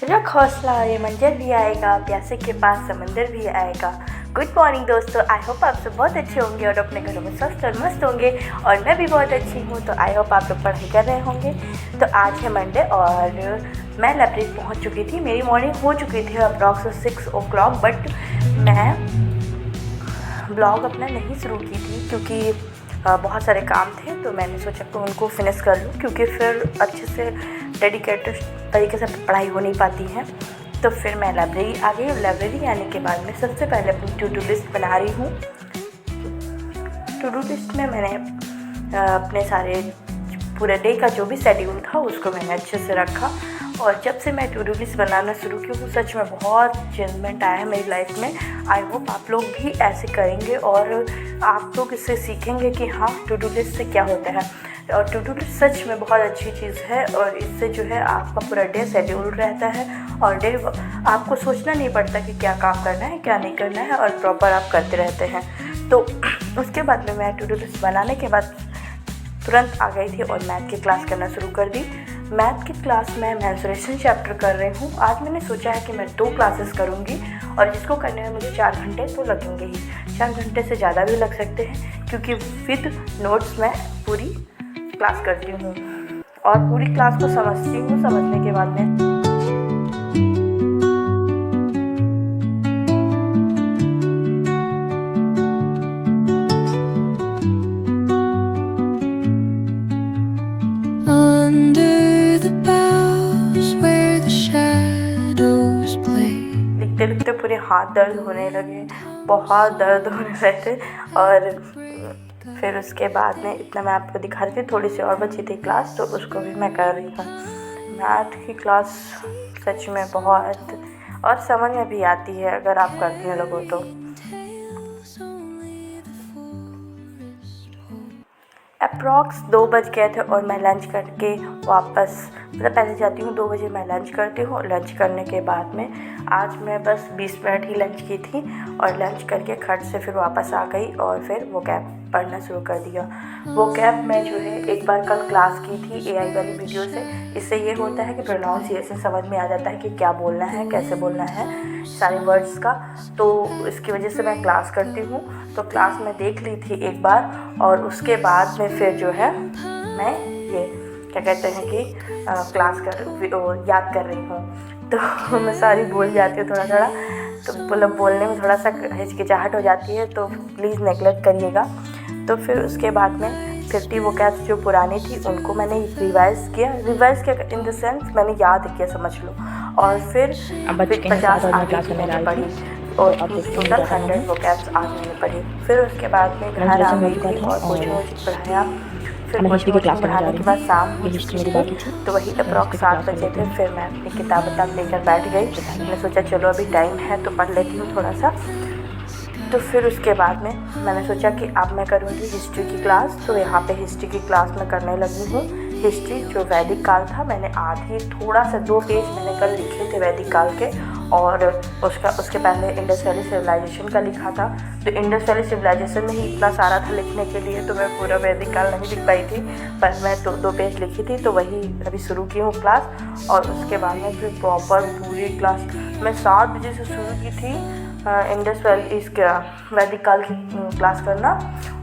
रख हौसला, ये मंजर भी आएगा, प्यासे के पास समंदर भी आएगा। गुड मॉर्निंग दोस्तों, आई होप आप सब बहुत अच्छे होंगे और अपने घरों में स्वस्थ और मस्त होंगे। और मैं भी बहुत अच्छी हूँ, तो आई होप आप लोग पढ़ाई कर रहे होंगे। तो आज है मंडे और मैं लाइब्रेरी पहुँच चुकी थी। मेरी मॉर्निंग हो चुकी थी अप्रॉक्स 6 o'clock, बट मैं ब्लॉग अपना नहीं शुरू की थी क्योंकि बहुत सारे काम थे। तो मैंने सोचा कि उनको फिनिश कर लूँ, क्योंकि फिर अच्छे से डेडिकेटेड तरीके से पढ़ाई हो नहीं पाती है। तो फिर मैं लाइब्रेरी आ गई। लाइब्रेरी आने के बाद मैं सबसे पहले अपनी टू डू लिस्ट बना रही हूँ। टू डू लिस्ट में मैंने अपने सारे पूरे डे का जो भी शेड्यूल था उसको मैंने अच्छे से रखा। और जब से मैं टू डू लिस्ट बनाना शुरू की हूँ, सच में बहुत चेंजमेंट आया है मेरी लाइफ में। आई होप आप लोग भी ऐसे करेंगे और आप लोग इससे सीखेंगे कि हाँ, टू डू लिस्ट से क्या होता है। और टू डू लिस्ट सच में बहुत अच्छी चीज़ है और इससे जो है आपका पूरा डे शेड्यूल रहता है और डे आपको सोचना नहीं पड़ता कि क्या काम करना है क्या नहीं करना है, और प्रॉपर आप करते रहते हैं। तो उसके बाद में मैं टू डू लिस्ट बनाने के बाद तुरंत आ गई थी और मैथ की क्लास करना शुरू कर दी। मैथ की क्लास में मेंस्ट्रुएशन चैप्टर कर रही हूँ। आज मैंने सोचा है कि मैं 2 क्लासेस करूँगी और जिसको करने में मुझे 4 घंटे तो लगेंगे ही। 4 घंटे से ज़्यादा भी लग सकते हैं, क्योंकि विद नोट्स मैं पूरी क्लास करती हूँ और पूरी क्लास को समझती हूँ। समझने के बाद में लिखते लिखते पूरे हाथ दर्द होने लगे, बहुत दर्द होने लगे थे। और फिर उसके बाद में इतना मैं आपको दिखा रही थी। थोड़ी सी और बची थी क्लास, तो उसको भी मैं कर रही हूँ। मैथ की क्लास सच में बहुत और समझ में भी आती है अगर आप करने लगो तो। अप्रॉक्स 2 बज गए थे और मैं लंच करके वापस पहले जाती हूँ 2 बजे मैं लंच करती हूँ। लंच करने के बाद में आज मैं बस 20 मिनट ही लंच की थी और लंच करके खट से फिर वापस आ गई और फिर वो कैब पढ़ना शुरू कर दिया। वो कैब में जो है एक बार कल क्लास की थी AI वाली वीडियो से। इससे ये होता है कि प्रोनाउंसिएशन समझ में आ जाता है कि क्या बोलना है, कैसे बोलना है, सारे वर्ड्स का। तो इसकी वजह से मैं क्लास करती हूँ। तो क्लास में देख ली थी एक बार और उसके बाद में फिर जो है मैं ये क्या कहते हैं कि क्लास याद कर रही हूँ। तो मैं सारी भूल जाती हूँ थोड़ा थोड़ा, तो मतलब बोलने में थोड़ा सा हिचकिचाहट हो जाती है, तो प्लीज़ नेगलेक्ट करिएगा। तो फिर उसके बाद में 50 वोकैब्स जो पुरानी थी उनको मैंने रिवाइज़ किया इन द सेंस मैंने याद किया, समझ लो। और फिर 50 आगे की मैंने पढ़ी और टोटल 100 वोकैब्स आज मैंने पढ़ी। फिर उसके बाद में घर आ गई थी और कोचिंग पढ़ाया। फिर कोचिंग पढ़ाने के बाद शाम हो चुकी थी, तो वही अप्रॉक्स 7 बजे थे। फिर मैं अपनी किताब लेकर बैठ गई। मैंने सोचा चलो अभी टाइम है तो पढ़ लेती हूँ थोड़ा सा। तो फिर उसके बाद में मैंने सोचा कि अब मैं करूँगी हिस्ट्री की क्लास। तो यहाँ पे हिस्ट्री की क्लास मैं करने लगी हूँ। हिस्ट्री जो वैदिक काल था, मैंने आधी थोड़ा सा 2 पेज मैंने कल लिखे थे वैदिक काल के, और उसके पहले इंडस वैली सिविलाइजेशन का लिखा था। तो इंडस वैली सिविलाइजेशन में ही इतना सारा था लिखने के लिए, तो मैं पूरा वैदिक काल नहीं लिख पाई थी, पर मैं 2 पेज लिखी थी। तो वही अभी शुरू की हूँ क्लास। और उसके बाद में फिर प्रॉपर पूरी क्लास मैं 7 बजे से शुरू की थी इंडस वैली वैदिक काल की क्लास करना,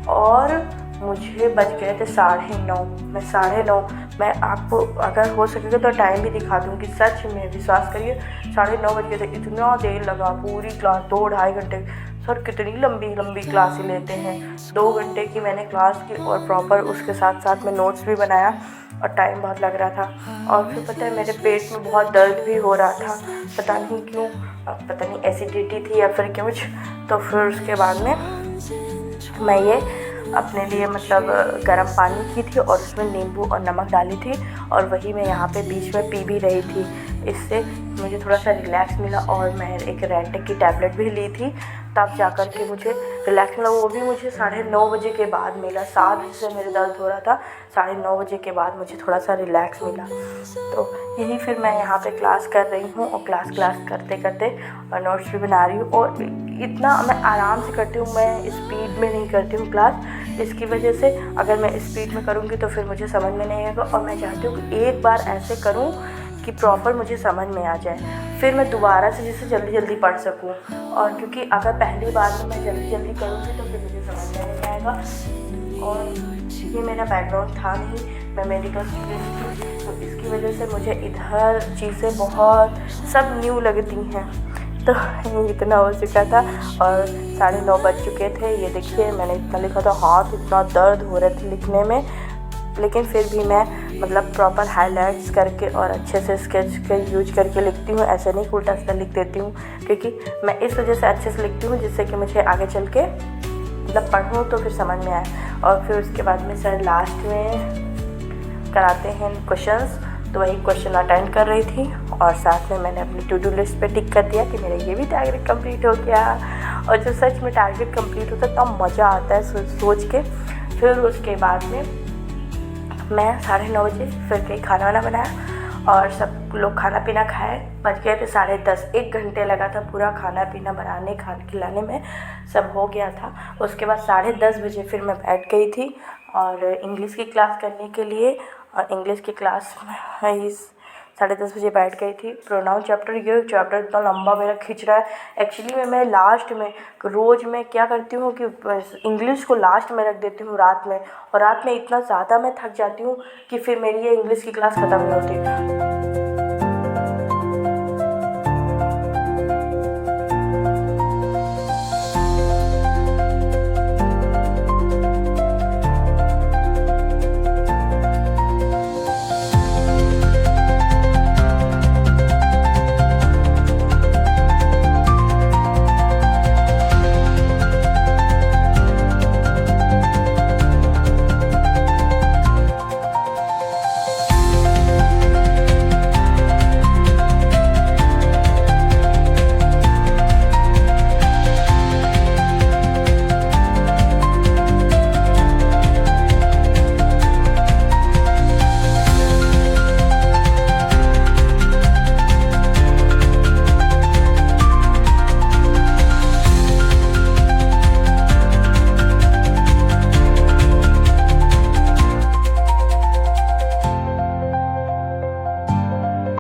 और मुझे बज गए थे 9:30। मैं आपको अगर हो सकेगा तो टाइम भी दिखा दूँगी। सच में विश्वास करिए 9:30 बज गए थे। इतना देर लगा पूरी क्लास, 2-2.5 घंटे। सर कितनी लंबी क्लास ही लेते हैं। 2 घंटे की मैंने क्लास की और प्रॉपर उसके साथ साथ में नोट्स भी बनाया और टाइम बहुत लग रहा था। और फिर पता है मेरे पेट में बहुत दर्द भी हो रहा था, पता नहीं क्यों, पता नहीं एसिडिटी थी या फिर कुछ। तो फिर उसके बाद में मैं ये अपने लिए मतलब गर्म पानी की थी और उसमें नींबू और नमक डाली थी, और वही मैं यहाँ पे बीच में पी भी रही थी। इससे मुझे थोड़ा सा रिलैक्स मिला और मैं एक रेंटेक की टैबलेट भी ली थी, तब जा कर के मुझे रिलैक्स मिला। वो भी मुझे 9:30 बजे के बाद मिला। 7 बजे से मेरे दर्द हो रहा था, 9:30 बजे के बाद मुझे थोड़ा सा रिलैक्स मिला। तो यही फिर मैं यहाँ पे क्लास कर रही हूँ और क्लास करते करते और नोट्स भी बना रही हूँ। और इतना मैं आराम से करती हूँ, मैं स्पीड में नहीं करती हूँ क्लास। इसकी वजह से अगर मैं स्पीड में करूँगी तो फिर मुझे समझ में नहीं आएगा, और मैं चाहती हूँ कि एक बार ऐसे करूँ कि प्रॉपर मुझे समझ में आ जाए, फिर मैं दोबारा से जिसे जल्दी जल्दी पढ़ सकूँ। और क्योंकि अगर पहली बार में मैं जल्दी जल्दी करूँगी तो फिर मुझे समझ में नहीं आएगा। और ये मेरा बैकग्राउंड था नहीं, मैं मेडिकल स्टूडेंट थी, तो इसकी वजह से मुझे इधर चीज़ें बहुत सब न्यू लगती हैं। तो इतना हो चुका था और 9:30 बज चुके थे। ये देखिए मैंने इतना लिखा था, हाथ इतना दर्द हो रहे थे लिखने में, लेकिन फिर भी मैं मतलब प्रॉपर हाइलाइट्स करके और अच्छे से स्केच के यूज करके लिखती हूँ। ऐसे नहीं उल्टा सीधा लिख देती हूँ, क्योंकि मैं इस वजह से अच्छे से लिखती हूँ जिससे कि मुझे आगे चल के मतलब पढ़ूँ तो फिर समझ में आए। और फिर उसके बाद में सर लास्ट में कराते हैं क्वेश्चंस, तो वही क्वेश्चन अटेंड कर रही थी और साथ में मैंने अपनी टू डू लिस्ट पे टिक कर दिया कि मेरा ये भी टारगेट कंप्लीट हो गया। और जो सच में टारगेट कंप्लीट होता है तब मज़ा आता है सोच के। फिर उसके बाद में मैं 9:30 बजे फिर कहीं खाना वाना बनाया और सब लोग खाना पीना खाए। बज गए थे 10:30, 1 घंटे लगा था पूरा खाना पीना बनाने खाना खिलाने में, सब हो गया था। उसके बाद 10:30 बजे फिर मैं बैठ गई थी और इंग्लिश की क्लास करने के लिए। और इंग्लिश की क्लास में 10:30 बजे बैठ गई थी। प्रोनाउन चैप्टर, ये चैप्टर इतना लंबा मेरा खींच रहा है। एक्चुअली मैं लास्ट में रोज़ मैं क्या करती हूँ कि इंग्लिश को लास्ट में रख देती हूँ रात में, और रात में इतना ज़्यादा मैं थक जाती हूँ कि फिर मेरी ये इंग्लिश की क्लास ख़त्म नहीं होती।